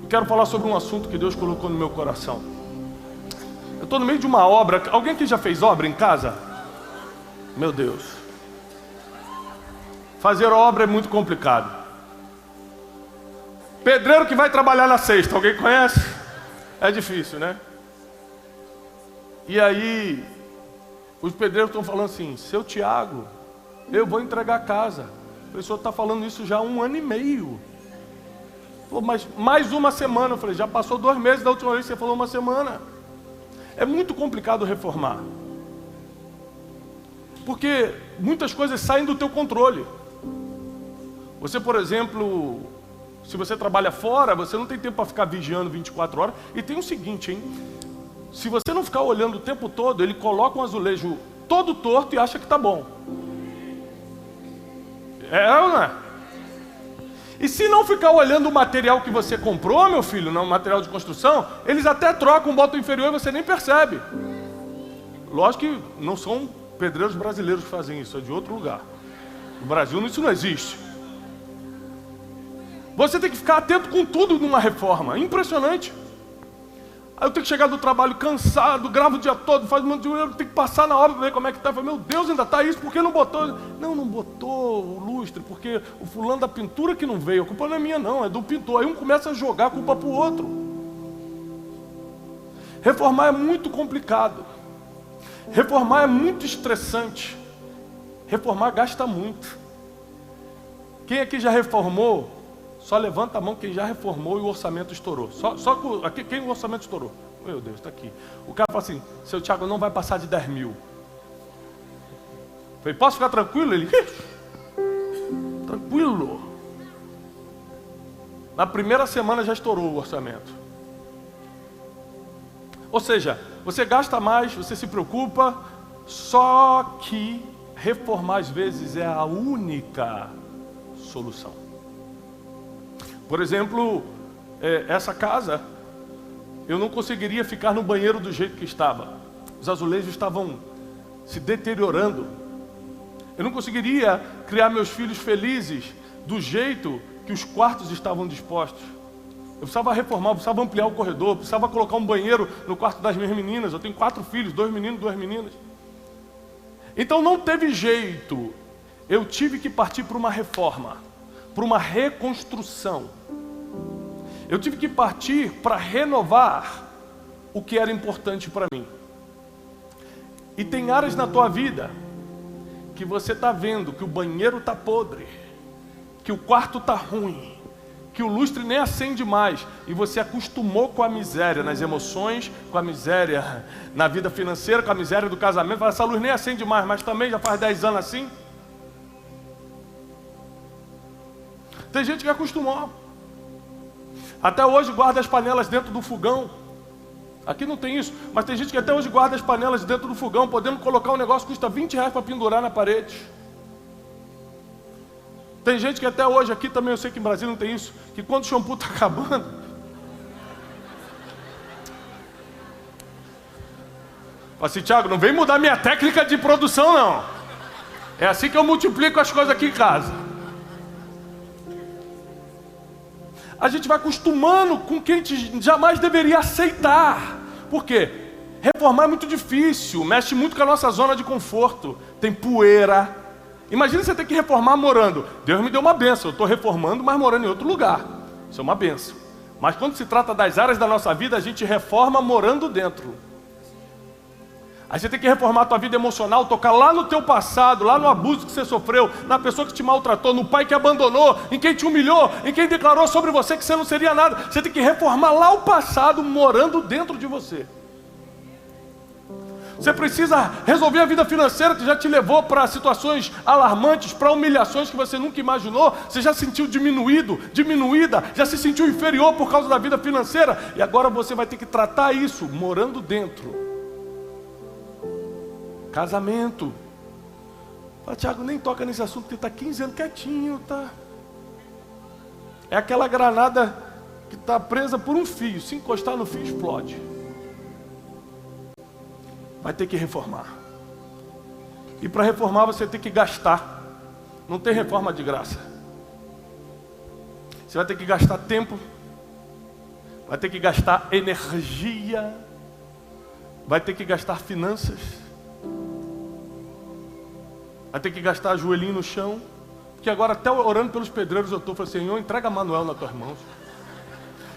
quero falar sobre um assunto que Deus colocou no meu coração. Eu estou no meio de uma obra. Alguém aqui já fez obra em casa? Meu Deus. Fazer obra é muito complicado. Pedreiro que vai trabalhar na sexta, alguém conhece? É difícil, né? E aí, os pedreiros estão falando assim: seu Tiago, eu vou entregar a casa. A pessoa está falando isso já há 1 ano e meio. Falou, mas mais uma semana. Eu falei, já passou 2 meses da última vez que você falou 1 semana. É muito complicado reformar. Porque muitas coisas saem do teu controle. Você, por exemplo, se você trabalha fora, você não tem tempo para ficar vigiando 24 horas. E tem o seguinte, hein? Se você não ficar olhando o tempo todo, ele coloca um azulejo todo torto e acha que está bom. É ou não é? E se não ficar olhando o material que você comprou, meu filho, não, material de construção, eles até trocam, botam inferior e você nem percebe. Lógico que não são pedreiros brasileiros que fazem isso, é de outro lugar. No Brasil isso não existe. Você tem que ficar atento com tudo numa reforma, impressionante. Aí eu tenho que chegar do trabalho cansado, gravo o dia todo, faz um monte de... Eu tenho que passar na obra para ver como é que está. Meu Deus, ainda está isso, por que não botou? Não botou o lustre, porque o fulano da pintura que não veio. A culpa não é minha não, é do pintor. Aí um começa a jogar a culpa para o outro. Reformar é muito complicado. Reformar é muito estressante. Reformar gasta muito. Quem aqui já reformou? Só levanta a mão quem já reformou e o orçamento estourou. Aqui, quem o orçamento estourou? Meu Deus, está aqui. O cara fala assim, seu Tiago, não vai passar de 10 mil. Falei, posso ficar tranquilo? Ele, tranquilo. Na primeira semana já estourou o orçamento. Ou seja, você gasta mais, você se preocupa, só que reformar às vezes é a única solução. Por exemplo, essa casa, eu não conseguiria ficar no banheiro do jeito que estava. Os azulejos estavam se deteriorando. Eu não conseguiria criar meus filhos felizes do jeito que os quartos estavam dispostos. Eu precisava reformar, eu precisava ampliar o corredor, eu precisava colocar um banheiro no quarto das minhas meninas. Eu tenho 4 filhos, 2 meninos, 2 meninas. Então não teve jeito. Eu tive que partir para uma reforma, para uma reconstrução. Eu tive que partir para renovar o que era importante para mim. E tem áreas na tua vida que você está vendo que o banheiro está podre, que o quarto está ruim, que o lustre nem acende mais, e você acostumou com a miséria nas emoções, com a miséria na vida financeira, com a miséria do casamento. Essa luz nem acende mais, mas também já faz 10 anos assim. Tem gente que acostumou. Até hoje guarda as panelas dentro do fogão. Aqui não tem isso, mas tem gente que até hoje guarda as panelas dentro do fogão. Podemos colocar um negócio que custa 20 reais para pendurar na parede. Tem gente que até hoje, aqui também eu sei que em Brasília não tem isso, que quando o shampoo está acabando, fala assim, Tiago, não vem mudar minha técnica de produção não. É assim que eu multiplico as coisas aqui em casa. A gente vai acostumando com quem a gente jamais deveria aceitar. Por quê? Reformar é muito difícil, mexe muito com a nossa zona de conforto. Tem poeira. Imagina você ter que reformar morando. Deus me deu uma bênção, eu estou reformando, mas morando em outro lugar. Isso é uma bênção. Mas quando se trata das áreas da nossa vida, a gente reforma morando dentro. Aí você tem que reformar a tua vida emocional, tocar lá no teu passado, lá no abuso que você sofreu, na pessoa que te maltratou, no pai que abandonou, em quem te humilhou, em quem declarou sobre você que você não seria nada. Você tem que reformar lá o passado, morando dentro de você. Você precisa resolver a vida financeira que já te levou para situações alarmantes, para humilhações que você nunca imaginou. Você já se sentiu diminuído, diminuída, já se sentiu inferior por causa da vida financeira. E agora você vai ter que tratar isso morando dentro. Casamento. Fala, Tiago, nem toca nesse assunto porque está 15 anos quietinho, tá? É aquela granada que está presa por um fio. Se encostar no fio, explode. Vai ter que reformar. E para reformar você tem que gastar. Não tem reforma de graça. Você vai ter que gastar tempo. vai ter que gastar energia, vai ter que gastar finanças, vai ter que gastar joelhinho no chão, porque agora até orando pelos pedreiros eu estou falando, Senhor, entrega Manuel nas tuas mãos.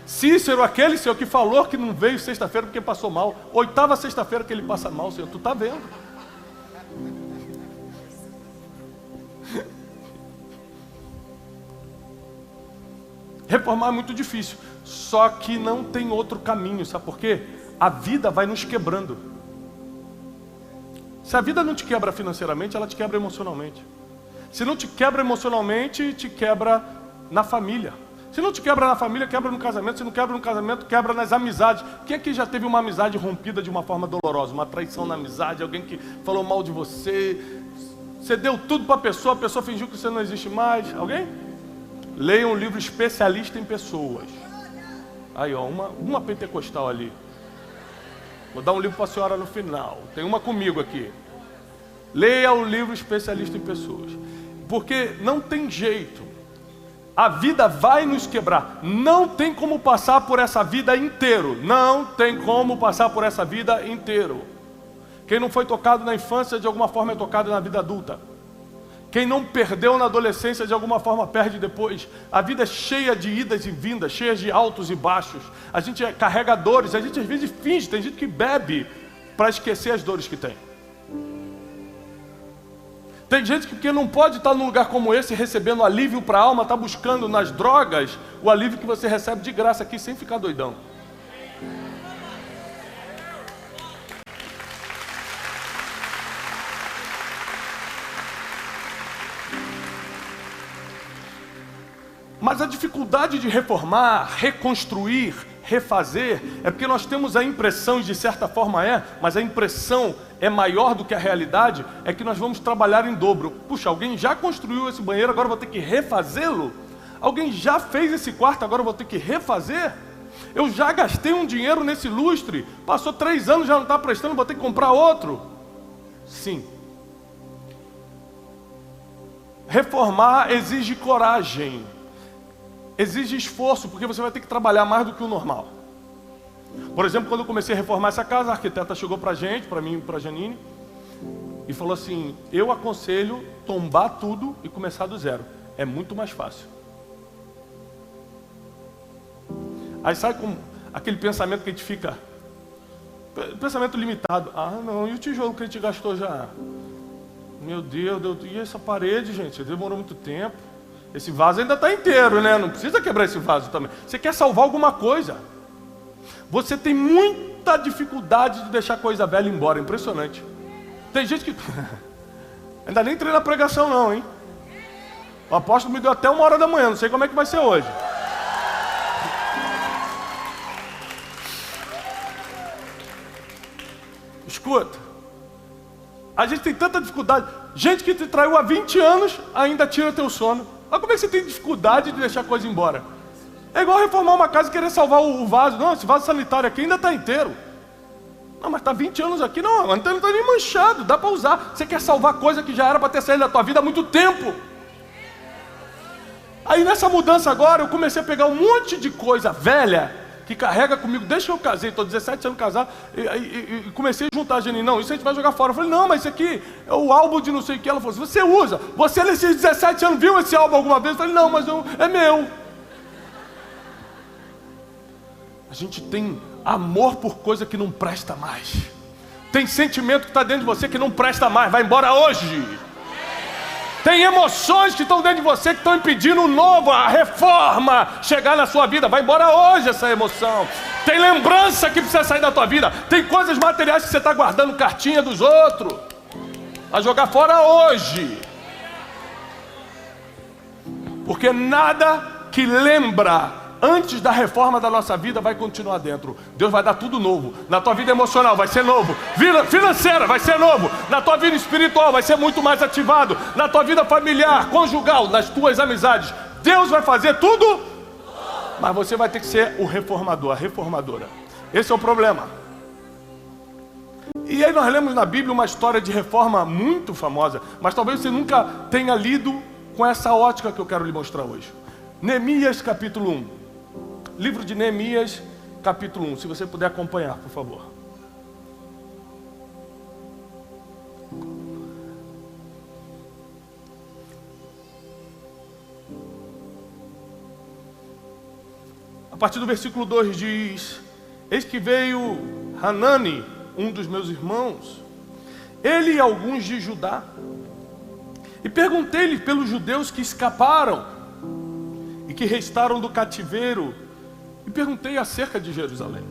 Cícero, aquele Senhor que falou que não veio sexta-feira porque passou mal, 8ª sexta-feira que ele passa mal, Senhor, tu está vendo? Reformar é muito difícil, só que não tem outro caminho, sabe por quê? A vida vai nos quebrando. Se a vida não te quebra financeiramente, ela te quebra emocionalmente. Se não te quebra emocionalmente, te quebra na família. Se não te quebra na família, quebra no casamento. Se não quebra no casamento, quebra nas amizades. Quem aqui já teve uma amizade rompida de uma forma dolorosa? Uma traição na amizade, alguém que falou mal de você. Você deu tudo para a pessoa fingiu que você não existe mais. Alguém? Leia um livro especialista em pessoas. Aí, ó, uma pentecostal ali. Vou dar um livro para a senhora no final. Tem uma comigo aqui. Leia o livro especialista em pessoas. Porque não tem jeito. A vida vai nos quebrar. Não tem como passar por essa vida inteiro. Não tem como passar por essa vida inteiro. Quem não foi tocado na infância, de alguma forma é tocado na vida adulta. Quem não perdeu na adolescência, de alguma forma perde depois. A vida é cheia de idas e vindas, cheia de altos e baixos. A gente é carregadores, a gente às vezes finge, tem gente que bebe para esquecer as dores que tem. Tem gente que não pode estar num lugar como esse recebendo alívio para a alma, está buscando nas drogas o alívio que você recebe de graça aqui sem ficar doidão. Mas a dificuldade de reformar, reconstruir, refazer, é porque nós temos a impressão, e de certa forma mas a impressão é maior do que a realidade, é que nós vamos trabalhar em dobro. Puxa, alguém já construiu esse banheiro, agora eu vou ter que refazê-lo? Alguém já fez esse quarto, agora eu vou ter que refazer? Eu já gastei um dinheiro nesse lustre, passou 3 anos, já não está prestando, vou ter que comprar outro? Sim. Reformar exige coragem. Exige esforço, porque você vai ter que trabalhar mais do que o normal. Por exemplo, quando eu comecei a reformar essa casa, a arquiteta chegou pra gente, pra mim e pra Janine, e falou assim, eu aconselho tombar tudo e começar do zero. É muito mais fácil. Aí sai com aquele pensamento que a gente fica, pensamento limitado. Ah não, e o tijolo que a gente gastou já? Meu Deus, e essa parede, gente, demorou muito tempo. Esse vaso ainda está inteiro, né? Não precisa quebrar esse vaso também. Você quer salvar alguma coisa. Você tem muita dificuldade de deixar coisa velha embora. Impressionante. Tem gente que... ainda nem entrei na pregação não, hein? O apóstolo me deu até 1h da manhã. Não sei como é que vai ser hoje. Escuta. A gente tem tanta dificuldade. Gente que te traiu há 20 anos ainda tira teu sono. Olha como é que você tem dificuldade de deixar a coisa embora. É igual reformar uma casa e querer salvar o vaso. Não, esse vaso sanitário aqui ainda está inteiro. Não, mas está 20 anos aqui. Não, não está nem manchado, dá para usar. Você quer salvar coisa que já era para ter saído da tua vida há muito tempo. Aí nessa mudança agora, eu comecei a pegar um monte de coisa velha que carrega comigo. Desde que eu casei, estou 17 anos casado, e comecei a juntar a Janine. Não, isso a gente vai jogar fora. Eu falei, não, mas isso aqui é o álbum de não sei o que. Ela falou assim, você usa. Você nesses 17 anos viu esse álbum alguma vez? Eu falei, não, mas é meu. A gente tem amor por coisa que não presta mais. Tem sentimento que está dentro de você que não presta mais. Vai embora hoje. Tem emoções que estão dentro de você que estão impedindo o novo, a reforma chegar na sua vida. Vai embora hoje essa emoção. Tem lembrança que precisa sair da tua vida. Tem coisas materiais que você está guardando, cartinha dos outros. A jogar fora hoje. Porque nada que lembra antes da reforma da nossa vida vai continuar dentro. Deus vai dar tudo novo. Na tua vida emocional vai ser novo. Vida financeira vai ser novo. Na tua vida espiritual vai ser muito mais ativado. Na tua vida familiar, conjugal, nas tuas amizades. Deus vai fazer tudo. Mas você vai ter que ser o reformador, a reformadora. Esse é o problema. E aí nós lemos na Bíblia uma história de reforma muito famosa. Mas talvez você nunca tenha lido com essa ótica que eu quero lhe mostrar hoje. Neemias capítulo 1. Livro de Neemias capítulo 1, se você puder acompanhar, por favor. A partir do versículo 2 diz: eis que veio Hanani, um dos meus irmãos, ele e alguns de Judá, e perguntei-lhe pelos judeus que escaparam e que restaram do cativeiro, e perguntei acerca de Jerusalém.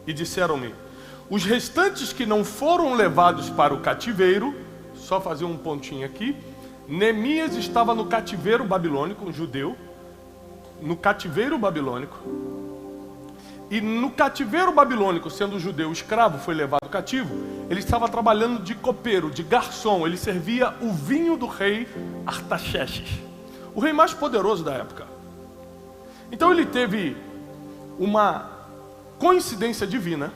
E disseram-me: os restantes que não foram levados para o cativeiro, só fazer um pontinho aqui, Neemias estava no cativeiro babilônico, um judeu, no cativeiro babilônico, e no cativeiro babilônico, sendo judeu escravo, foi levado cativo, ele estava trabalhando de copeiro, de garçom, ele servia o vinho do rei Artaxerxes, o rei mais poderoso da época. Então ele teve uma coincidência divina,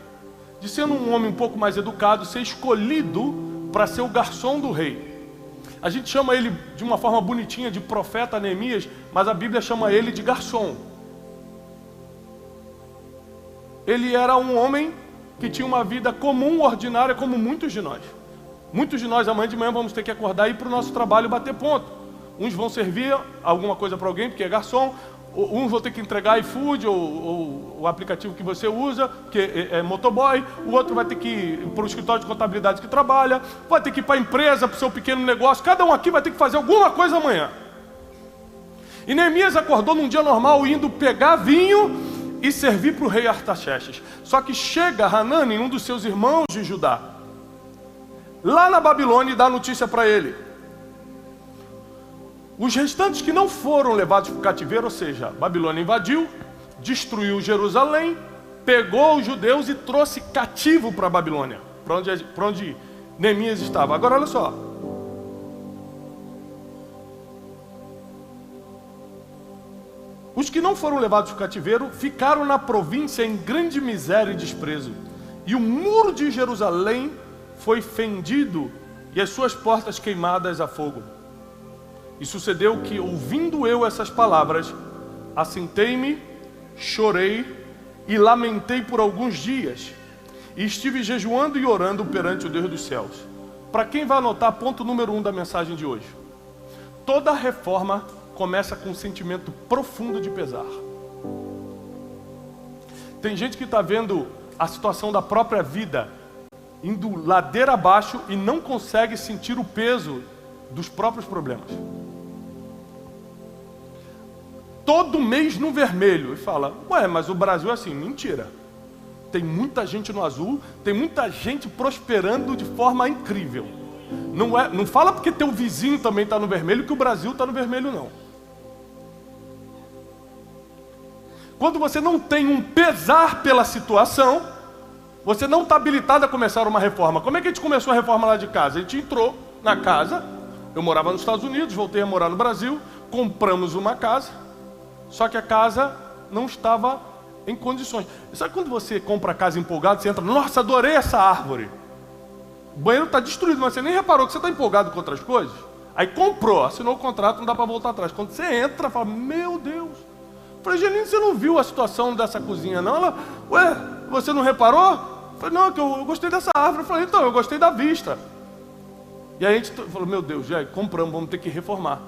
de sendo um homem um pouco mais educado, ser escolhido para ser o garçom do rei. A gente chama ele de uma forma bonitinha de profeta Neemias, mas a Bíblia chama ele de garçom. Ele era um homem que tinha uma vida comum, ordinária, como muitos de nós. Muitos de nós amanhã de manhã vamos ter que acordar e ir para o nosso trabalho e bater ponto. Uns vão servir alguma coisa para alguém, porque é garçom. Uns vão ter que entregar iFood ou o aplicativo que você usa, que é motoboy. O outro vai ter que ir para o escritório de contabilidade que trabalha, vai ter que ir para a empresa, para o seu pequeno negócio. Cada um aqui vai ter que fazer alguma coisa amanhã. E Neemias acordou num dia normal, indo pegar vinho e servir para o rei Artaxerxes. Só que chega Hanani, um dos seus irmãos de Judá, lá na Babilônia, e dá notícia para ele: os restantes que não foram levados para o cativeiro, ou seja, a Babilônia invadiu, destruiu Jerusalém, pegou os judeus e trouxe cativo para a Babilônia, para onde Neemias estava. Agora olha só. Os que não foram levados para o cativeiro ficaram na província em grande miséria e desprezo. E o muro de Jerusalém foi fendido e as suas portas queimadas a fogo. E sucedeu que, ouvindo eu essas palavras, assentei-me, chorei e lamentei por alguns dias. E estive jejuando e orando perante o Deus dos céus. Para quem vai anotar, ponto número 1 da mensagem de hoje. Toda reforma começa com um sentimento profundo de pesar. Tem gente que está vendo a situação da própria vida indo ladeira abaixo e não consegue sentir o peso dos próprios problemas. Todo mês no vermelho. E fala: ué, mas o Brasil é assim. Mentira. Tem muita gente no azul, tem muita gente prosperando de forma incrível. Não fala porque teu vizinho também está no vermelho que o Brasil está no vermelho, não. Quando você não tem um pesar pela situação, você não está habilitado a começar uma reforma. Como é que a gente começou a reforma lá de casa? A gente entrou na casa, eu morava nos Estados Unidos, voltei a morar no Brasil, compramos uma casa, só que a casa não estava em condições. Sabe quando você compra a casa empolgado, você entra: nossa, adorei essa árvore. O banheiro está destruído, mas você nem reparou que você está empolgado com outras coisas? Aí comprou, assinou o contrato, não dá para voltar atrás. Quando você entra, fala: meu Deus. Eu falei: Janine, você não viu a situação dessa cozinha, não? Ela: ué, você não reparou? Eu falei: não, que eu gostei dessa árvore. Eu falei: então, eu gostei da vista. E aí a gente falou: meu Deus, já compramos, vamos ter que reformar.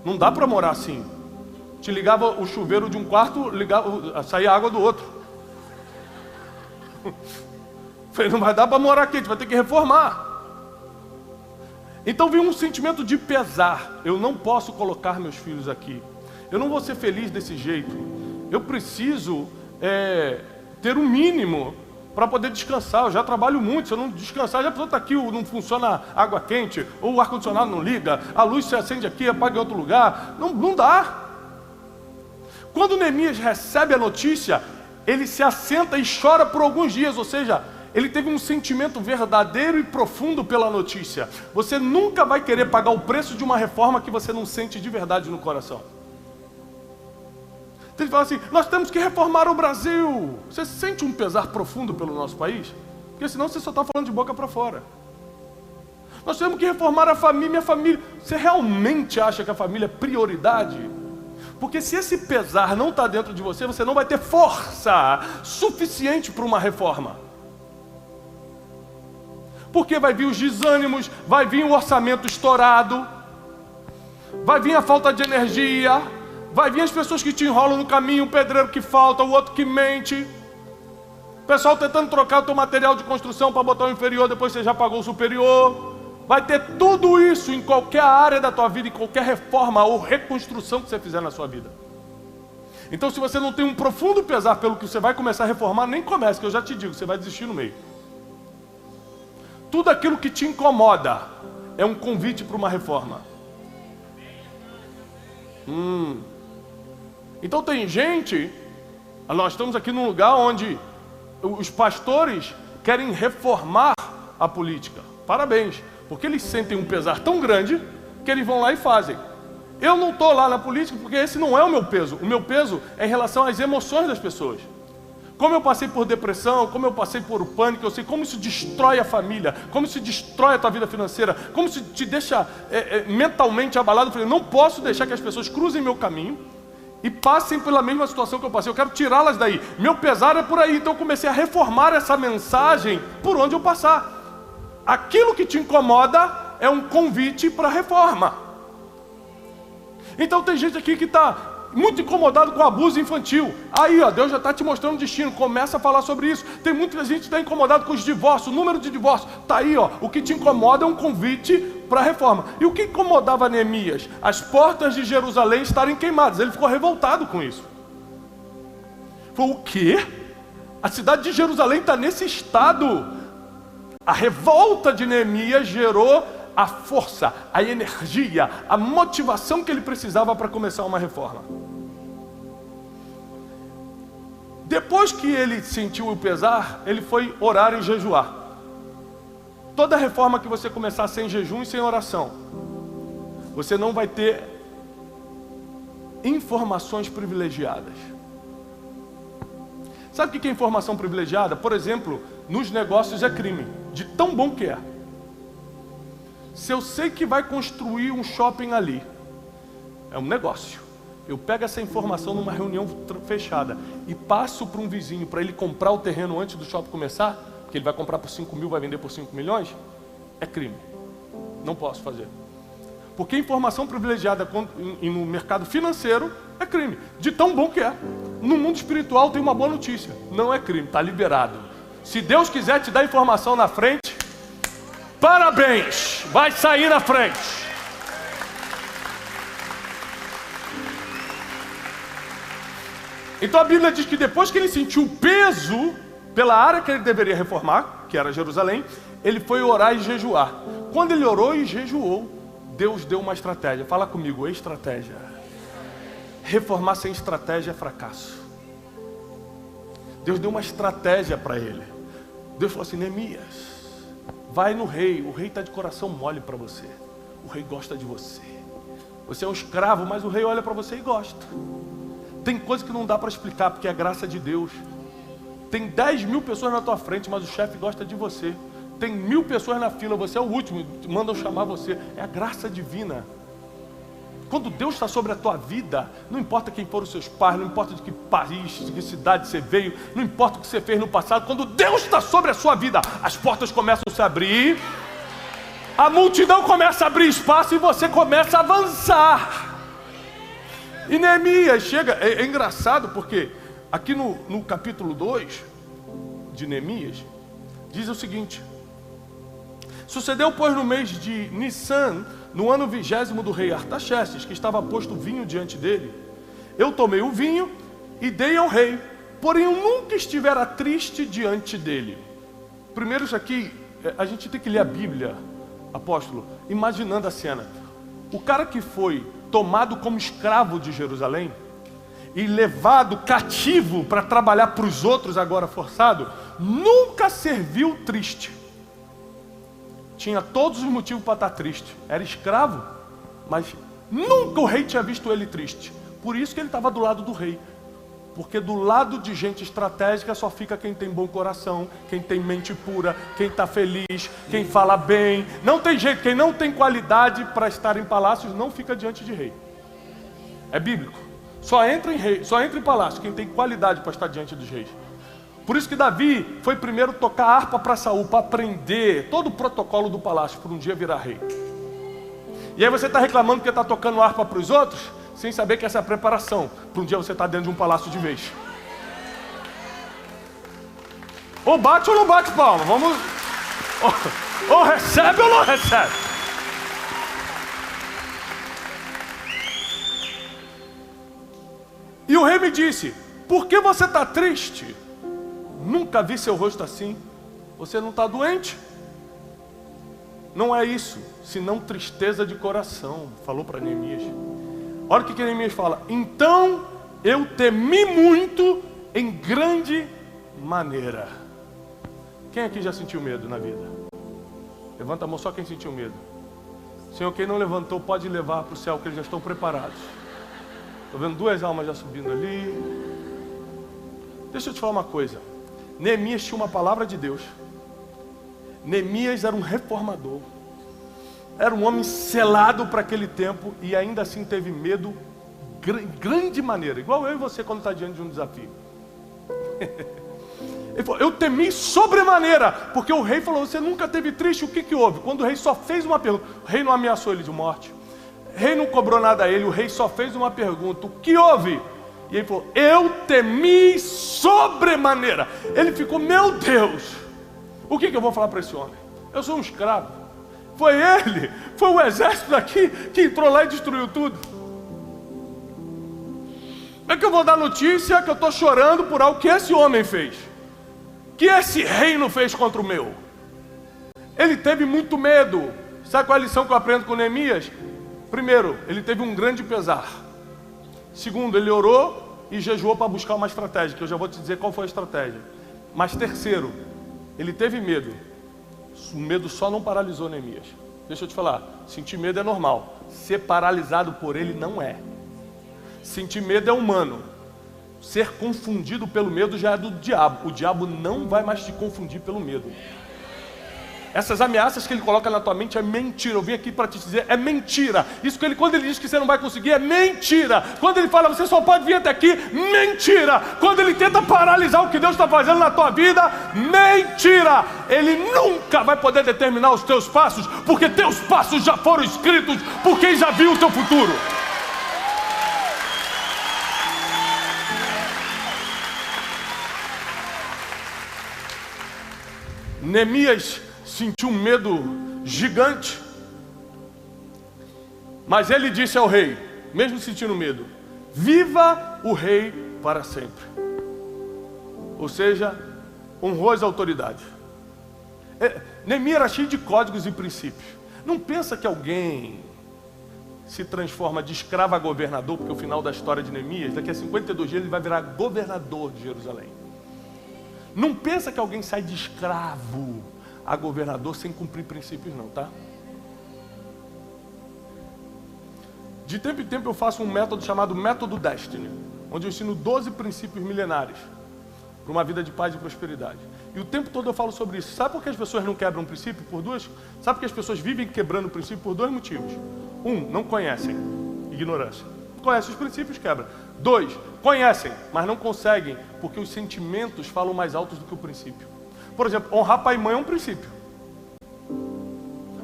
Não dá para morar assim. Te ligava o chuveiro de um quarto, saía água do outro. Falei: não vai dar para morar aqui, a gente vai ter que reformar. Então veio um sentimento de pesar. Eu não posso colocar meus filhos aqui. Eu não vou ser feliz desse jeito. Eu preciso ter um mínimo para poder descansar. Eu já trabalho muito. Se eu não descansar, já está aqui, não funciona a água quente, ou o ar-condicionado não liga, a luz se acende aqui, apaga em outro lugar. Não dá. Quando Neemias recebe a notícia, ele se assenta e chora por alguns dias, ou seja, ele teve um sentimento verdadeiro e profundo pela notícia. Você nunca vai querer pagar o preço de uma reforma que você não sente de verdade no coração. Ele fala assim: nós temos que reformar o Brasil. Você sente um pesar profundo pelo nosso país? Porque senão você só está falando de boca para fora. Nós temos que reformar a família, minha família. Você realmente acha que a família é prioridade? Porque se esse pesar não está dentro de você, você não vai ter força suficiente para uma reforma. Porque vai vir os desânimos, vai vir o orçamento estourado, vai vir a falta de energia, vai vir as pessoas que te enrolam no caminho, o pedreiro que falta, o outro que mente, o pessoal tentando trocar o teu material de construção para botar o inferior, depois você já pagou o superior. Vai ter tudo isso em qualquer área da tua vida, em qualquer reforma ou reconstrução que você fizer na sua vida. Então, se você não tem um profundo pesar pelo que você vai começar a reformar, nem comece, que eu já te digo, você vai desistir no meio. Tudo aquilo que te incomoda é um convite para uma reforma. Então tem gente, nós estamos aqui num lugar onde os pastores querem reformar a política. Parabéns, porque eles sentem um pesar tão grande que eles vão lá e fazem. Eu não estou lá na política porque esse não é o meu peso. O meu peso é em relação às emoções das pessoas. Como eu passei por depressão, como eu passei por pânico, eu sei como isso destrói a família, como isso destrói a tua vida financeira, como isso te deixa mentalmente abalado. Eu falei, não posso deixar que as pessoas cruzem meu caminho e passem pela mesma situação que eu passei. Eu quero tirá-las daí. Meu pesar é por aí. Então eu comecei a reformar essa mensagem por onde eu passar. Aquilo que te incomoda é um convite para a reforma. Então tem gente aqui que está muito incomodado com o abuso infantil. Aí, ó, Deus já está te mostrando o destino. Começa a falar sobre isso. Tem muita gente que está incomodado com os divórcios, o número de divórcios. Está aí, ó. O que te incomoda é um convite para a reforma. E o que incomodava Neemias? As portas de Jerusalém estarem queimadas. Ele ficou revoltado com isso. Foi o quê? A cidade de Jerusalém está nesse estado. A revolta de Neemias gerou a força, a energia, a motivação que ele precisava para começar uma reforma. Depois que ele sentiu o pesar, ele foi orar e jejuar. Toda reforma que você começar sem jejum e sem oração, você não vai ter informações privilegiadas. Sabe o que é informação privilegiada? Por exemplo, nos negócios é crime, de tão bom que é. Se eu sei que vai construir um shopping ali, é um negócio. Eu pego essa informação numa reunião fechada e passo para um vizinho para ele comprar o terreno antes do shopping começar, porque ele vai comprar por 5 mil, vai vender por 5 milhões, é crime. Não posso fazer. Porque informação privilegiada no mercado financeiro é crime, de tão bom que é. No mundo espiritual tem uma boa notícia, não é crime, está liberado. Se Deus quiser te dar informação na frente, parabéns, vai sair na frente. Então a Bíblia diz que depois que ele sentiu o peso pela área que ele deveria reformar, que era Jerusalém, ele foi orar e jejuar. Quando ele orou e jejuou, Deus deu uma estratégia. Fala comigo, estratégia. Reformar sem estratégia é fracasso. Deus deu uma estratégia para ele. Deus falou assim, Neemias, vai no rei, o rei está de coração mole para você. O rei gosta de você. Você é um escravo, mas o rei olha para você e gosta. Tem coisa que não dá para explicar, porque é a graça de Deus. Tem 10 mil pessoas na tua frente, mas o chefe gosta de você. Tem 1000 pessoas na fila, você é o último, mandam chamar você. É a graça divina. Quando Deus está sobre a tua vida, não importa quem foram os seus pais, não importa de que país, de que cidade você veio, não importa o que você fez no passado, quando Deus está sobre a sua vida, as portas começam a se abrir, a multidão começa a abrir espaço e você começa a avançar. E Neemias chega, é engraçado porque aqui no capítulo 2 de Neemias, diz o seguinte: sucedeu, pois, no mês de Nissan, no ano 20º do rei Artaxerxes, que estava posto vinho diante dele, eu tomei o vinho e dei ao rei, porém eu nunca estivera triste diante dele. Primeiro isso aqui, a gente tem que ler a Bíblia, apóstolo, imaginando a cena. O cara que foi tomado como escravo de Jerusalém e levado cativo para trabalhar para os outros, agora forçado, nunca serviu triste. Tinha todos os motivos para estar triste. Era escravo, mas nunca o rei tinha visto ele triste. Por isso que ele estava do lado do rei. Porque do lado de gente estratégica só fica quem tem bom coração, quem tem mente pura, quem está feliz, quem fala bem. Não tem jeito, quem não tem qualidade para estar em palácios não fica diante de rei. É bíblico. Só entra em palácio quem tem qualidade para estar diante dos reis. Por isso que Davi foi primeiro tocar harpa para Saul, para aprender todo o protocolo do palácio, por um dia virar rei. E aí você está reclamando que está tocando harpa para os outros, sem saber que essa é a preparação, para um dia você estar dentro de um palácio de vez. Ou bate ou não bate palma, vamos... Ou recebe ou não recebe. E o rei me disse, por que você está triste? Nunca vi seu rosto assim. Você não está doente? Não é isso, senão tristeza de coração, falou para Neemias. Olha o que Neemias fala. Então eu temi muito em grande maneira. Quem aqui já sentiu medo na vida? Levanta a mão só quem sentiu medo. Senhor, quem não levantou pode levar para o céu, que eles já estão preparados. Estou vendo 2 almas já subindo ali. Deixa eu te falar uma coisa. Neemias tinha uma palavra de Deus. Neemias era um reformador. Era um homem selado para aquele tempo e ainda assim teve medo grande maneira. Igual eu e você quando está diante de um desafio. Ele falou, eu temi sobremaneira, porque o rei falou, você nunca teve triste, o que que houve? Quando o rei só fez uma pergunta, o rei não ameaçou ele de morte. O rei não cobrou nada a ele, o rei só fez uma pergunta, o que houve? E ele falou, eu temi sobremaneira. Ele ficou, meu Deus, o que eu vou falar para esse homem? Eu sou um escravo. Foi ele, foi o exército daqui que entrou lá e destruiu tudo. É que eu vou dar notícia que eu estou chorando por algo que esse homem fez, que esse reino fez contra o meu. Ele teve muito medo. Sabe qual é a lição que eu aprendo com Neemias? Primeiro, ele teve um grande pesar. Segundo, ele orou e jejuou para buscar uma estratégia, que eu já vou te dizer qual foi a estratégia. Mas terceiro, ele teve medo. O medo só não paralisou Neemias. Deixa eu te falar, sentir medo é normal. Ser paralisado por ele não é. Sentir medo é humano. Ser confundido pelo medo já é do diabo. O diabo não vai mais te confundir pelo medo. Essas ameaças que ele coloca na tua mente é mentira. Eu vim aqui para te dizer, é mentira. Isso que ele, quando ele diz que você não vai conseguir, é mentira. Quando ele fala, você só pode vir até aqui, mentira. Quando ele tenta paralisar o que Deus está fazendo na tua vida, mentira. Ele nunca vai poder determinar os teus passos, porque teus passos já foram escritos por quem já viu o teu futuro. Neemias sentiu um medo gigante, mas ele disse ao rei, mesmo sentindo medo, viva o rei para sempre. Ou seja, honrou as autoridades. Neemias era cheio de códigos e princípios. Não pensa que alguém se transforma de escravo a governador, porque o final da história de Neemias, daqui a 52 dias ele vai virar governador de Jerusalém. Não pensa que alguém sai de escravo a governador sem cumprir princípios não, tá? De tempo em tempo eu faço um método chamado Método Destiny, onde eu ensino 12 princípios milenares para uma vida de paz e prosperidade. E o tempo todo eu falo sobre isso. Sabe por que as pessoas não quebram um princípio? Sabe por que as pessoas vivem quebrando o princípio? Por 2 motivos. 1, não conhecem, ignorância. Conhecem os princípios, quebra. 2, conhecem, mas não conseguem, porque os sentimentos falam mais altos do que o princípio. Por exemplo, honrar pai e mãe é um princípio.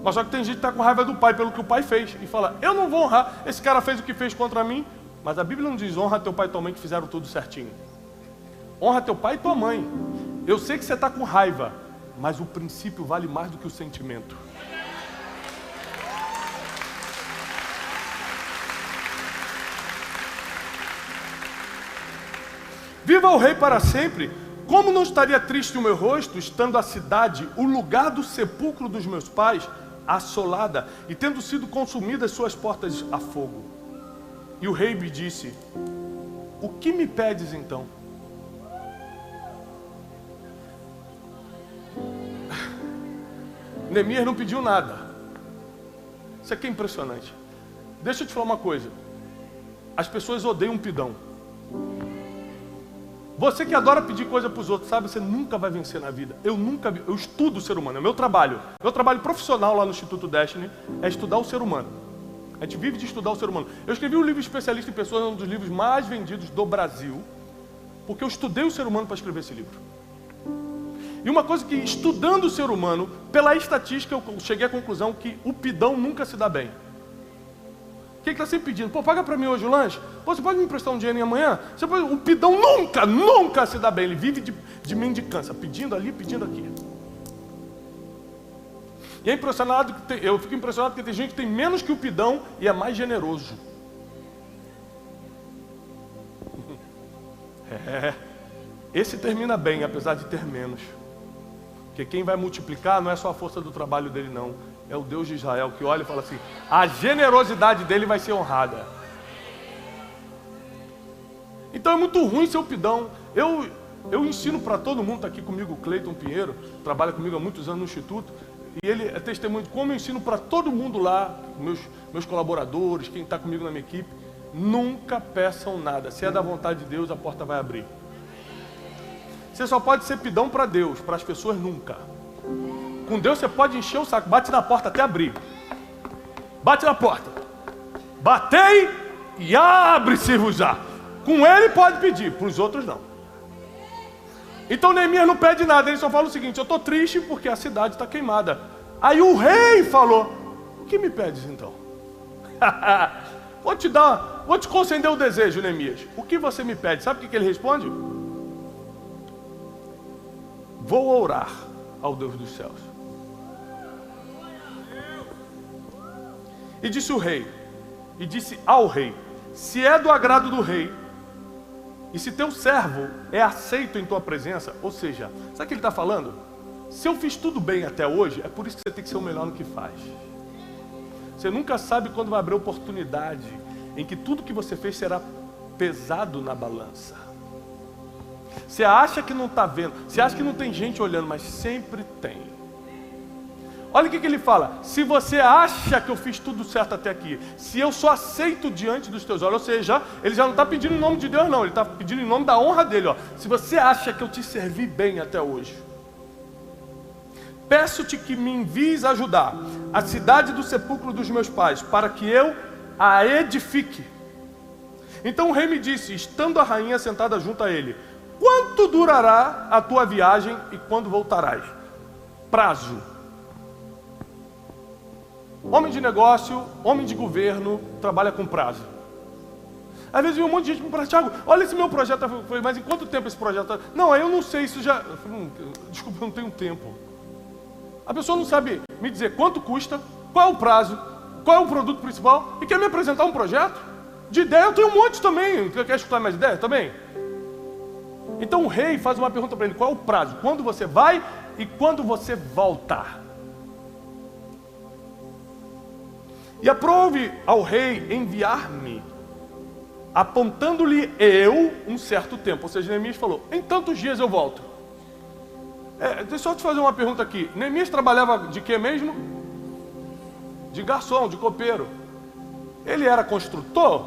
Mas só que tem gente que está com raiva do pai pelo que o pai fez e fala, eu não vou honrar, esse cara fez o que fez contra mim. Mas a Bíblia não diz, honra teu pai e tua mãe que fizeram tudo certinho. Honra teu pai e tua mãe. Eu sei que você está com raiva, mas o princípio vale mais do que o sentimento. Viva o rei para sempre. Como não estaria triste o meu rosto, estando a cidade, o lugar do sepulcro dos meus pais, assolada, e tendo sido consumidas suas portas a fogo? E o rei me disse, o que me pedes então? Neemias não pediu nada. Isso aqui é impressionante. Deixa eu te falar uma coisa. As pessoas odeiam um pidão. Você que adora pedir coisa para os outros, sabe, você nunca vai vencer na vida. Eu estudo o ser humano, é meu trabalho. Meu trabalho profissional lá no Instituto Destiny é estudar o ser humano. A gente vive de estudar o ser humano. Eu escrevi um livro especialista em pessoas, um dos livros mais vendidos do Brasil, porque eu estudei o ser humano para escrever esse livro. E uma coisa que, estudando o ser humano, pela estatística, eu cheguei à conclusão que o pidão nunca se dá bem. Quem está sempre pedindo? Pô, paga para mim hoje o lanche? Pô, você pode me emprestar um dinheiro amanhã? O pidão nunca se dá bem. Ele vive de mendicância, pedindo ali, pedindo aqui. E é impressionado, eu fico impressionado porque tem gente que tem menos que o pidão e é mais generoso. Esse termina bem, apesar de ter menos. Porque quem vai multiplicar não é só a força do trabalho dele, não. É o Deus de Israel que olha e fala assim, a generosidade dele vai ser honrada. Então é muito ruim ser o pidão. Eu ensino para todo mundo, está aqui comigo o Cleiton Pinheiro, trabalha comigo há muitos anos no Instituto, e ele é testemunho de como eu ensino para todo mundo lá, meus colaboradores, quem está comigo na minha equipe, nunca peçam nada. Se é da vontade de Deus, a porta vai abrir. Você só pode ser pidão para Deus, para as pessoas nunca. Com Deus você pode encher o saco, bate na porta até abrir. Bate na porta. Batei e abre-se-vos-á. Com ele pode pedir, para os outros não. Então Neemias não pede nada, ele só fala o seguinte, eu estou triste porque a cidade está queimada. Aí o rei falou, o que me pedes então? Vou te conceder o desejo, Neemias. O que você me pede? Sabe o que ele responde? Vou orar ao Deus dos céus. E disse o rei, e disse ao rei, se é do agrado do rei, e se teu servo é aceito em tua presença, ou seja, sabe o que ele está falando? Se eu fiz tudo bem até hoje, é por isso que você tem que ser o melhor no que faz. Você nunca sabe quando vai abrir oportunidade em que tudo que você fez será pesado na balança. Você acha que não está vendo, você acha que não tem gente olhando, mas sempre tem. Olha o que ele fala, se você acha que eu fiz tudo certo até aqui, se eu sou aceito diante dos teus olhos, ou seja, ele já não está pedindo em nome de Deus não, ele está pedindo em nome da honra dele, ó. Se você acha que eu te servi bem até hoje, peço-te que me envies ajudar a cidade do sepulcro dos meus pais, para que eu a edifique. Então o rei me disse, estando a rainha sentada junto a ele, quanto durará a tua viagem e quando voltarás? Prazo. Homem de negócio, homem de governo, trabalha com prazo. Às vezes vem um monte de gente me fala, Thiago, olha esse meu projeto. Eu falei, mas em quanto tempo esse projeto? Não, aí eu não sei, isso já... Eu falei, desculpa, eu não tenho tempo. A pessoa não sabe me dizer quanto custa, qual é o prazo, qual é o produto principal e quer me apresentar um projeto? De ideia eu tenho um monte também. Quer escutar mais ideias também? Então o rei faz uma pergunta para ele, qual é o prazo? Quando você vai e quando você volta? E aprove ao rei enviar-me, apontando-lhe eu um certo tempo. Ou seja, Neemias falou, em tantos dias eu volto. Deixa eu só te fazer uma pergunta aqui. Neemias trabalhava de quê mesmo? De garçom, de copeiro. Ele era construtor?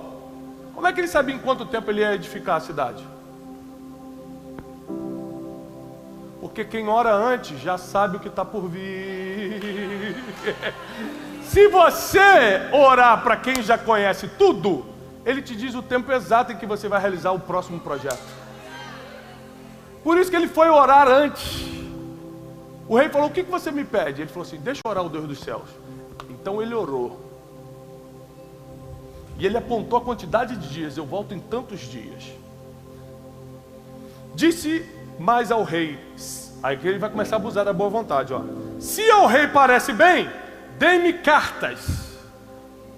Como é que ele sabia em quanto tempo ele ia edificar a cidade? Porque quem ora antes já sabe o que está por vir. Se você orar para quem já conhece tudo, ele te diz o tempo exato em que você vai realizar o próximo projeto. Por isso que ele foi orar antes. O rei falou, o que você me pede? Ele falou assim, deixa eu orar ao Deus dos céus. Então ele orou. E ele apontou a quantidade de dias, eu volto em tantos dias. Disse mais ao rei, aí que ele vai começar a abusar da boa vontade, ó. Se ao rei parece bem, dê-me cartas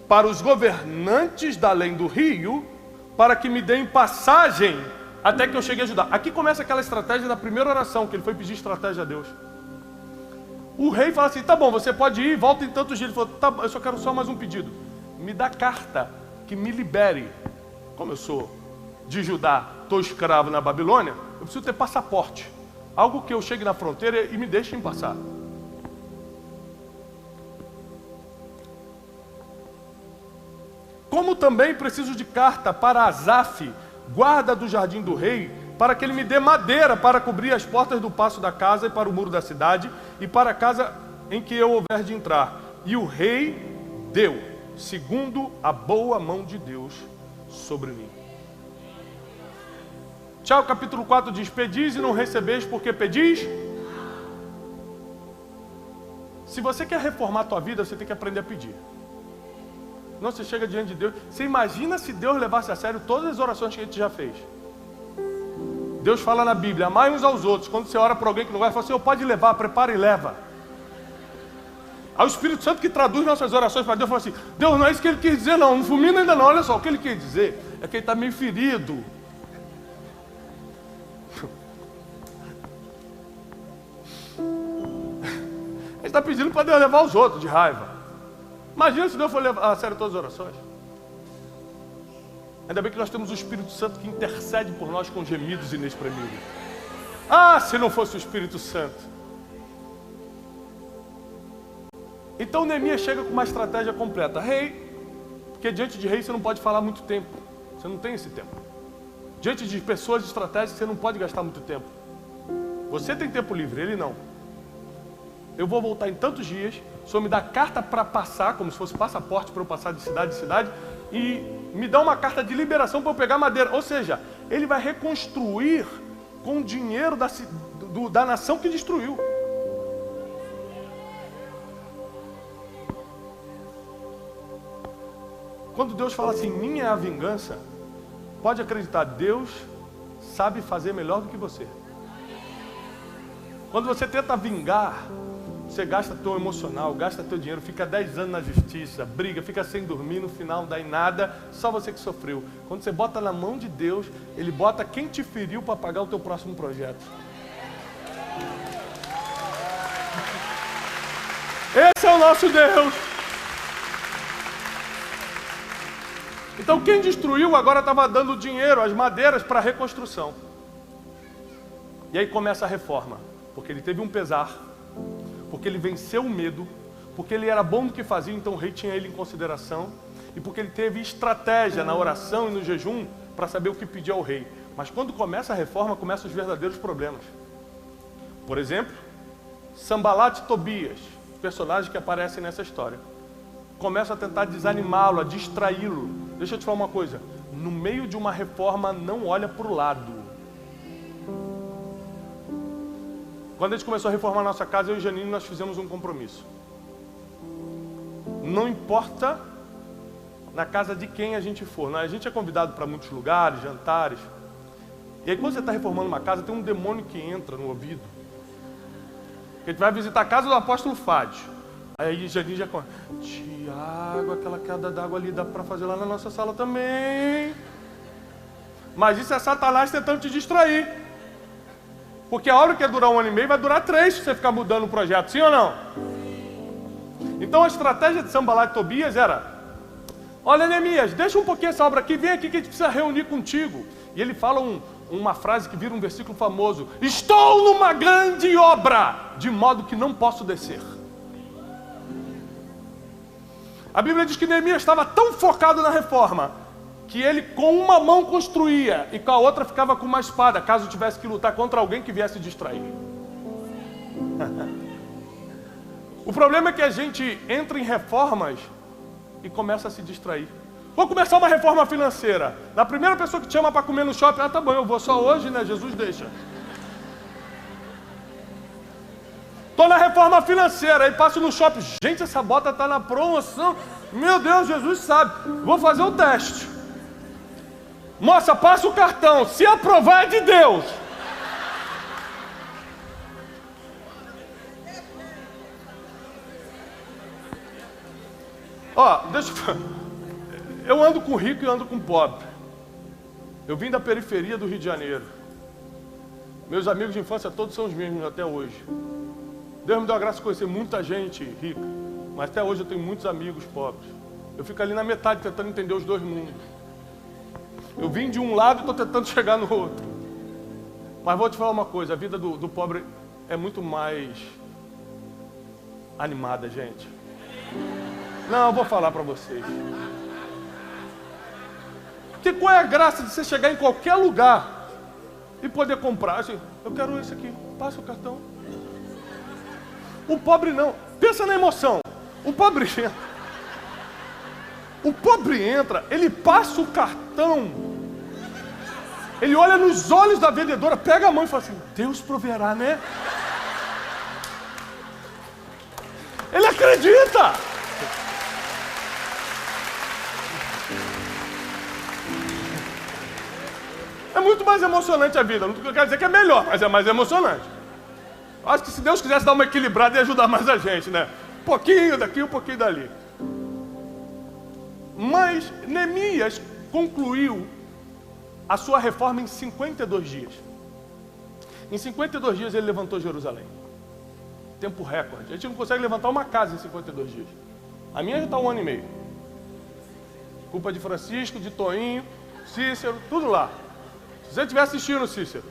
para os governantes da além do rio, para que me deem passagem até que eu chegue a ajudar. Aqui começa aquela estratégia da primeira oração, que ele foi pedir estratégia a Deus. O rei fala assim, tá bom, você pode ir, volta em tantos dias. Ele falou, tá, eu só quero só mais um pedido. Me dá carta que me libere. Como eu sou de Judá, estou escravo na Babilônia, eu preciso ter passaporte. Algo que eu chegue na fronteira e me deixem passar. Como também preciso de carta para Asaf, guarda do jardim do rei, para que ele me dê madeira para cobrir as portas do paço da casa e para o muro da cidade e para a casa em que eu houver de entrar. E o rei deu. segundo a boa mão de Deus sobre mim. Tiago capítulo 4 diz: pedis e não recebeis porque pedis. Se você quer reformar a tua vida, você tem que aprender a pedir. Não, você chega diante de Deus. Você imagina se Deus levasse a sério todas as orações que a gente já fez. Deus fala na Bíblia: amai uns aos outros. Quando você ora para alguém que não vai, fala assim: eu pode levar, prepara e leva. Aí o Espírito Santo que traduz nossas orações para Deus fala assim: Deus, não é isso que ele quis dizer não, não fulmina ainda não. Olha só, o que ele quer dizer é que ele está meio ferido. Ele está pedindo para Deus levar os outros de raiva. Imagina se Deus for levar a sério todas as orações. Ainda bem que nós temos o Espírito Santo que intercede por nós com gemidos inexprimíveis. Ah, se não fosse o Espírito Santo. Então Neemias chega com uma estratégia completa. Rei, porque diante de rei você não pode falar muito tempo. Você não tem esse tempo. Diante de pessoas estratégicas você não pode gastar muito tempo. Você tem tempo livre, ele não. Eu vou voltar em tantos dias, o senhor me dá carta para passar, como se fosse passaporte para eu passar de cidade em cidade, e me dá uma carta de liberação para eu pegar madeira. Ou seja, ele vai reconstruir com o dinheiro da nação que destruiu. Quando Deus fala assim, minha é a vingança, pode acreditar, Deus sabe fazer melhor do que você. Quando você tenta vingar, você gasta teu emocional, gasta teu dinheiro, fica 10 anos na justiça, briga, fica sem dormir, no final não dá em nada, só você que sofreu. Quando você bota na mão de Deus, Ele bota quem te feriu para pagar o teu próximo projeto. Esse é o nosso Deus. Então quem destruiu agora estava dando dinheiro, as madeiras para a reconstrução. E aí começa a reforma, porque ele teve um pesar, porque ele venceu o medo, porque ele era bom no que fazia, então o rei tinha ele em consideração, e porque ele teve estratégia na oração e no jejum para saber o que pedir ao rei. Mas quando começa a reforma, começam os verdadeiros problemas. Por exemplo, Sambalat e Tobias, personagens que aparecem nessa história, começam a tentar desanimá-lo, a distraí-lo. Deixa eu te falar uma coisa, no meio de uma reforma não olha para o lado. Quando a gente começou a reformar a nossa casa, eu e Janine, nós fizemos um compromisso. Não importa na casa de quem a gente for. A gente é convidado para muitos lugares, jantares. E aí quando você está reformando uma casa, tem um demônio que entra no ouvido. A gente vai visitar a casa do apóstolo Fádio. Aí Janine já conta, Tiago, aquela queda d'água ali dá para fazer lá na nossa sala também. Mas isso é Satanás tentando te distrair. Porque a obra que ia durar 1 ano e meio vai durar 3 se você ficar mudando o projeto, sim ou não? Então a estratégia de Sambalat e Tobias era: olha, Neemias, deixa um pouquinho essa obra aqui, vem aqui que a gente precisa reunir contigo. E ele fala uma frase que vira um versículo famoso: estou numa grande obra, de modo que não posso descer. A Bíblia diz que Neemias estava tão focado na reforma que ele com uma mão construía e com a outra ficava com uma espada, caso tivesse que lutar contra alguém que viesse distrair. O problema é que a gente entra em reformas e começa a se distrair. Vou começar uma reforma financeira. Na primeira pessoa que te chama para comer no shopping, tá bom, eu vou só hoje, né? Jesus deixa. Estou na reforma financeira, aí passo no shopping. Gente, essa bota está na promoção. Meu Deus, Jesus sabe. Vou fazer o teste. Moça, passa o cartão. Se aprovar, é de Deus. Ó, deixa eu ando com rico e ando com pobre. Eu vim da periferia do Rio de Janeiro. Meus amigos de infância todos são os mesmos até hoje. Deus me deu a graça de conhecer muita gente rica, mas até hoje eu tenho muitos amigos pobres. Eu fico ali na metade tentando entender os dois mundos. Eu vim de um lado e estou tentando chegar no outro. Mas vou te falar uma coisa, a vida do pobre é muito mais animada, gente. Não, eu vou falar para vocês. Porque qual é a graça de você chegar em qualquer lugar e poder comprar? Assim, eu quero esse aqui, passa o cartão. O pobre não. Pensa na emoção. O pobre O pobre entra, ele passa o cartão, ele olha nos olhos da vendedora, pega a mão e fala assim, Deus proverá, né? Ele acredita! É muito mais emocionante a vida, não quero dizer que é melhor, mas é mais emocionante. Acho que se Deus quisesse dar uma equilibrada, ia ajudar mais a gente, né? Um pouquinho daqui, um pouquinho dali. Mas Neemias concluiu a sua reforma em 52 dias. Em 52 dias ele levantou Jerusalém. Tempo recorde. A gente não consegue levantar uma casa em 52 dias. A minha já está 1 ano e meio. Culpa de Francisco, de Toinho, Cícero, tudo lá. Se você estiver assistindo, Cícero,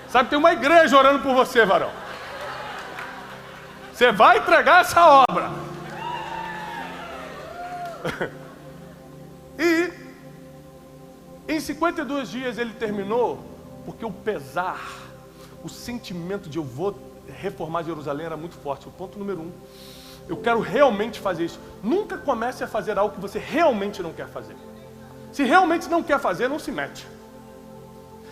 sabe que tem uma igreja orando por você, varão. Você vai entregar essa obra. E em 52 dias ele terminou, porque o pesar, o sentimento de eu vou reformar Jerusalém era muito forte. O ponto número 1, eu quero realmente fazer isso. Nunca comece a fazer algo que você realmente não quer fazer. Se realmente não quer fazer, não se mete.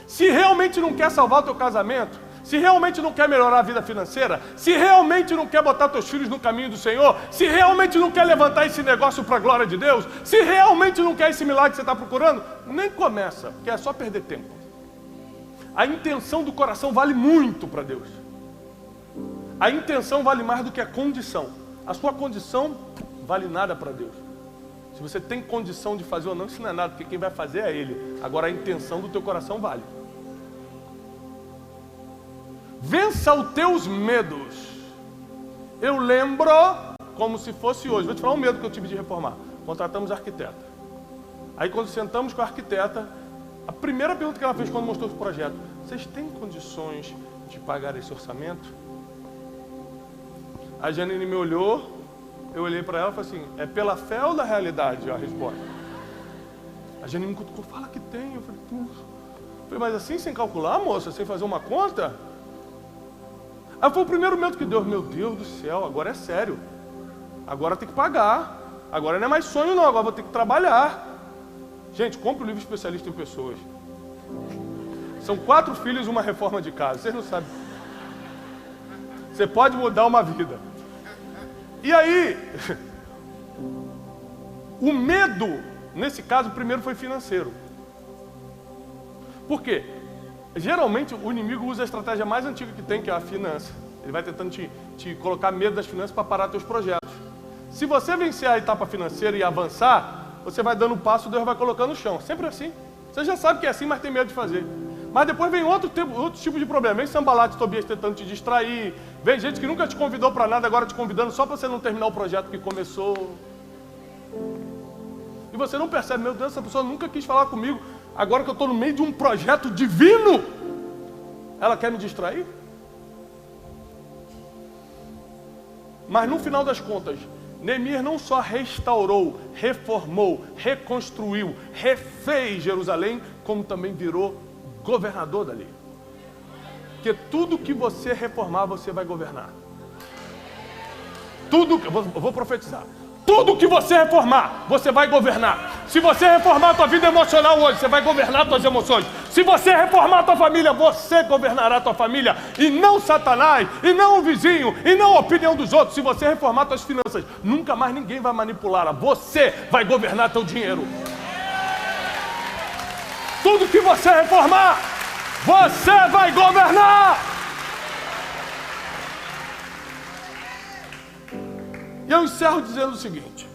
Se realmente não quer salvar o teu casamento, se realmente não quer melhorar a vida financeira, se realmente não quer botar teus filhos no caminho do Senhor, se realmente não quer levantar esse negócio para a glória de Deus, se realmente não quer esse milagre que você está procurando, nem começa, porque é só perder tempo. A intenção do coração vale muito para Deus. A intenção vale mais do que a condição. A sua condição vale nada para Deus. Se você tem condição de fazer ou não, isso não é nada, porque quem vai fazer é Ele. Agora a intenção do teu coração vale. Vença os teus medos. Eu lembro como se fosse hoje. Vou te falar um medo que eu tive de reformar. Contratamos arquiteta. Aí quando sentamos com a arquiteta, a primeira pergunta que ela fez quando mostrou o projeto: vocês têm condições de pagar esse orçamento? A Janine me olhou, eu olhei para ela e falei assim: é pela fé ou da realidade a resposta? A Janine me cutucou, fala que tem. Eu falei, puxa. Mas assim, sem calcular, moça, sem fazer uma conta? Aí foi o primeiro medo que deu. Meu Deus do céu, agora é sério. Agora tem que pagar. Agora não é mais sonho não, agora vou ter que trabalhar. Gente, compre o livro Especialista em Pessoas. São 4 filhos e uma reforma de casa. Vocês não sabem. Você pode mudar uma vida. E aí, o medo, nesse caso, primeiro foi financeiro. Por quê? Geralmente o inimigo usa a estratégia mais antiga que tem, que é a finança. Ele vai tentando te colocar medo das finanças para parar teus projetos. Se você vencer a etapa financeira e avançar, você vai dando um passo, Deus vai colocando no chão. Sempre assim. Você já sabe que é assim, mas tem medo de fazer. Mas depois vem outro tipo de problema. Vem Sambalat e Tobias tentando te distrair. Vem gente que nunca te convidou para nada, agora te convidando só para você não terminar o projeto que começou. E você não percebe, meu Deus, essa pessoa nunca quis falar comigo. Agora que eu estou no meio de um projeto divino, ela quer me distrair? Mas no final das contas, Neemias não só restaurou, reformou, reconstruiu, refez Jerusalém, como também virou governador dali. Porque tudo que você reformar, você vai governar. Tudo, eu vou profetizar. Tudo que você reformar, você vai governar. Se você reformar a tua vida emocional hoje, você vai governar as tuas emoções. Se você reformar a tua família, você governará a tua família. E não Satanás, e não o vizinho, e não a opinião dos outros. Se você reformar as tuas finanças, nunca mais ninguém vai manipulá-la. Você vai governar teu dinheiro. Tudo que você reformar, você vai governar. E eu encerro dizendo o seguinte.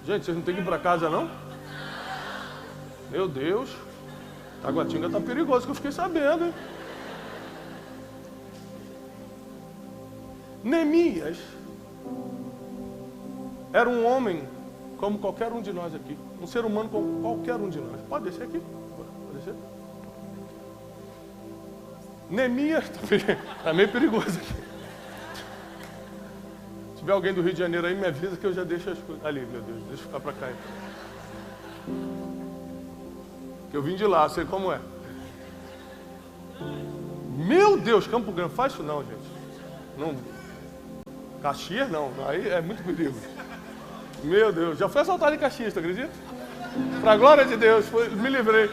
Gente, vocês não têm que ir para casa, não? Meu Deus. Taguatinga tá perigoso, que eu fiquei sabendo, hein? Neemias era um homem como qualquer um de nós aqui. Um ser humano como qualquer um de nós. Pode descer aqui? Pode descer? Neemias tá meio perigoso aqui. Se tiver alguém do Rio de Janeiro aí, me avisa que eu já deixo as coisas. Ali, meu Deus, deixa eu ficar para cá. Que eu vim de lá, sei como é. Meu Deus, Campo Grande, faz isso não, gente. Não. Caxias não, aí é muito perigo. Meu Deus, já fui assaltado em Caxias, tu acredita? Pra glória de Deus, me livrei.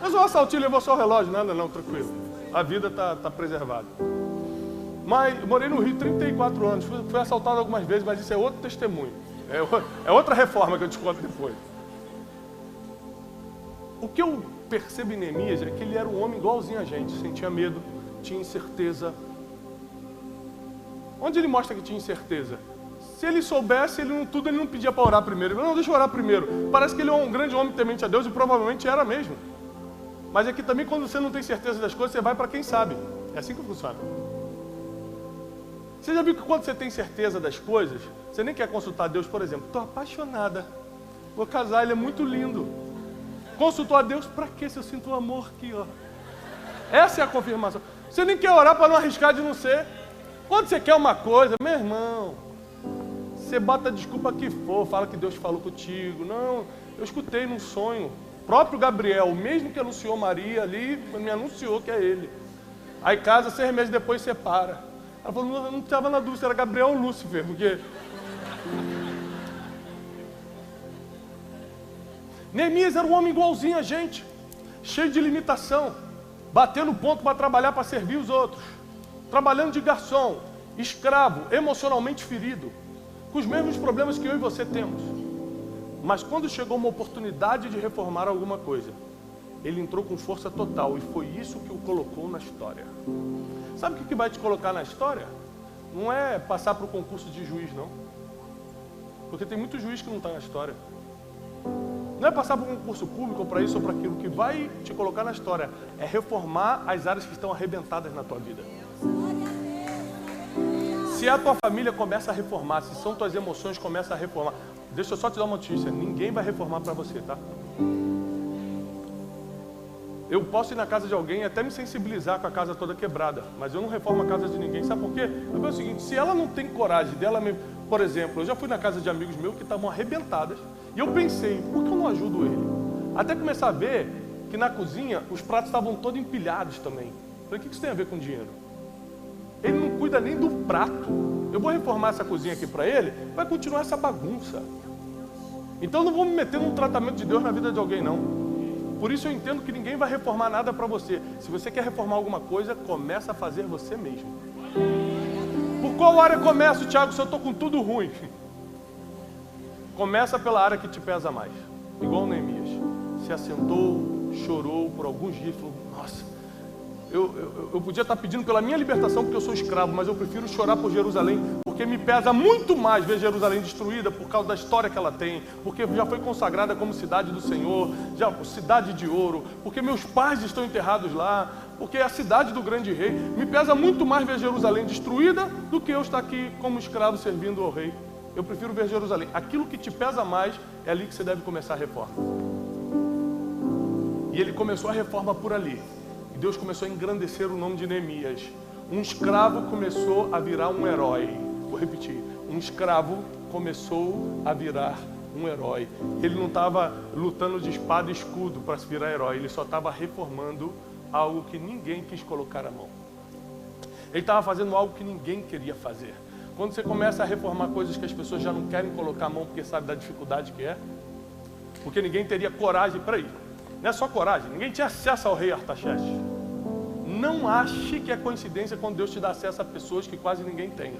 Mas o assaltinho levou só o relógio, nada não, tranquilo. A vida tá preservada. Mas eu morei no Rio 34 anos, fui assaltado algumas vezes, mas isso é outro testemunho. É outra reforma que eu te conto depois. O que eu percebo em Neemias é que ele era um homem igualzinho a gente, sentia medo, tinha incerteza. Onde ele mostra que tinha incerteza? Se ele soubesse, ele não pedia para orar primeiro. Ele não, deixa eu orar primeiro. Parece que ele é um grande homem temente a Deus e provavelmente era mesmo. Mas é que também quando você não tem certeza das coisas, você vai para quem sabe. É assim que funciona. Você já viu que quando você tem certeza das coisas, você nem quer consultar Deus, por exemplo. Estou apaixonada. Vou casar, ele é muito lindo. Consultou a Deus, para quê? Se eu sinto um amor aqui, ó. Essa é a confirmação. Você nem quer orar para não arriscar de não ser. Quando você quer uma coisa, meu irmão, você bota a desculpa que for, fala que Deus falou contigo. Não, eu escutei num sonho. O próprio Gabriel, o mesmo que anunciou Maria ali, me anunciou que é ele. Aí casa, 6 meses depois separa. Ela falou, não estava na dúvida, era Gabriel ou Lúcifer, porque... Neemias era um homem igualzinho a gente, cheio de limitação, batendo ponto para trabalhar, para servir os outros, trabalhando de garçom, escravo, emocionalmente ferido, com os mesmos problemas que eu e você temos. Mas quando chegou uma oportunidade de reformar alguma coisa, ele entrou com força total e foi isso que o colocou na história. Sabe o que vai te colocar na história? Não é passar para o concurso de juiz, não. Porque tem muito juiz que não está na história. Não é passar por um concurso público ou para isso ou para aquilo. O que vai te colocar na história é reformar as áreas que estão arrebentadas na tua vida. Se a tua família começa a reformar, se são tuas emoções começam a reformar, deixa eu só te dar uma notícia, ninguém vai reformar para você, tá? Eu posso ir na casa de alguém e até me sensibilizar com a casa toda quebrada, mas eu não reformo a casa de ninguém. Sabe por quê? Eu vejo o seguinte, se ela não tem coragem dela mesmo... Por exemplo, eu já fui na casa de amigos meus que estavam arrebentadas e eu pensei, por que eu não ajudo ele? Até começar a ver que na cozinha os pratos estavam todos empilhados também. Falei, o que isso tem a ver com dinheiro? Ele não cuida nem do prato. Eu vou reformar essa cozinha aqui para ele, vai continuar essa bagunça. Então eu não vou me meter num tratamento de Deus na vida de alguém, não. Por isso eu entendo que ninguém vai reformar nada para você. Se você quer reformar alguma coisa, começa a fazer você mesmo. Por qual área começo, Thiago, se eu estou com tudo ruim? Começa pela área que te pesa mais. Igual Neemias. Se assentou, chorou por alguns dias e falou, nossa, eu podia estar pedindo pela minha libertação porque eu sou escravo, mas eu prefiro chorar por Jerusalém, porque me pesa muito mais ver Jerusalém destruída por causa da história que ela tem, porque já foi consagrada como cidade do Senhor, já cidade de ouro, porque meus pais estão enterrados lá, porque é a cidade do grande rei. Me pesa muito mais ver Jerusalém destruída do que eu estar aqui como escravo servindo ao rei. Eu prefiro ver Jerusalém. Aquilo que te pesa mais é ali que você deve começar a reforma. E ele começou a reforma por ali. E Deus começou a engrandecer o nome de Neemias. Um escravo começou a virar um herói. Vou repetir. Um escravo começou a virar um herói. Ele não estava lutando de espada e escudo para se virar herói. Ele só estava reformando algo que ninguém quis colocar a mão. Ele estava fazendo algo que ninguém queria fazer. Quando você começa a reformar coisas que as pessoas já não querem colocar a mão porque sabe da dificuldade que é, porque ninguém teria coragem para ir. Não é só coragem, ninguém tinha acesso ao rei Artaxerxes. Não ache que é coincidência quando Deus te dá acesso a pessoas que quase ninguém tem.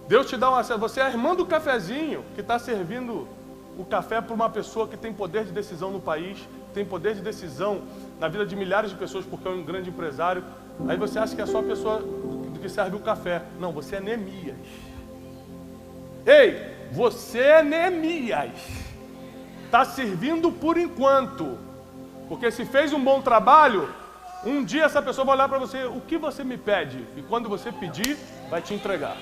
Deus te dá um acesso, você é a irmã do cafezinho que está servindo o café para uma pessoa que tem poder de decisão no país, tem poder de decisão na vida de milhares de pessoas porque é um grande empresário. Aí você acha que é só a pessoa que serve o café. Não, você é Neemias. Ei, você é Neemias. Está servindo por enquanto. Porque se fez um bom trabalho, um dia essa pessoa vai olhar para você, o que você me pede? E quando você pedir, vai te entregar.